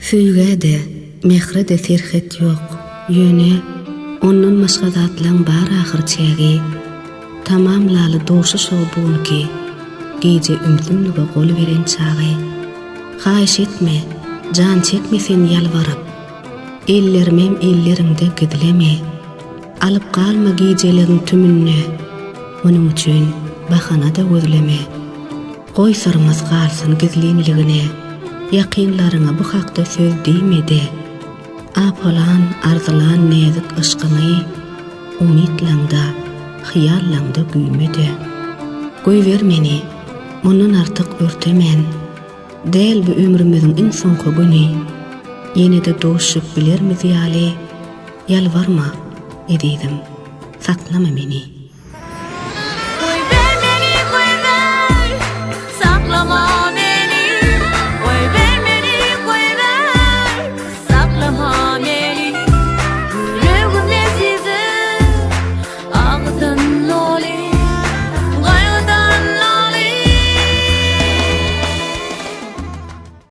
Süýgäde, mehrede serhet ýok. Ýöne, ondan başga zatlaň bar ahyr çägi. Tamamlaly doşy şowbuňky, gije ümsünlige gol beren çagy. Haýyş etme, jan çekmesen ýalwaryp. Ellerimem ellerimde gidileme. Alyp galma gijelerin tümünne. Onuň üçin bahana da gözleme. Goý syrymyz galsyn gizlinligine. Ýakynlaryňa bu hakda söz diýmedi. Apalan, arzulan näzik ışkyny umytlaňda, hyýallaňda güýmedi. Goý ber meni, mundan artyk örtemen. Däl bu ömrümiziň iň soňky güni. Ýene-de doşup bilermiz ýaly? Ýalvarma edidim, saklama meni.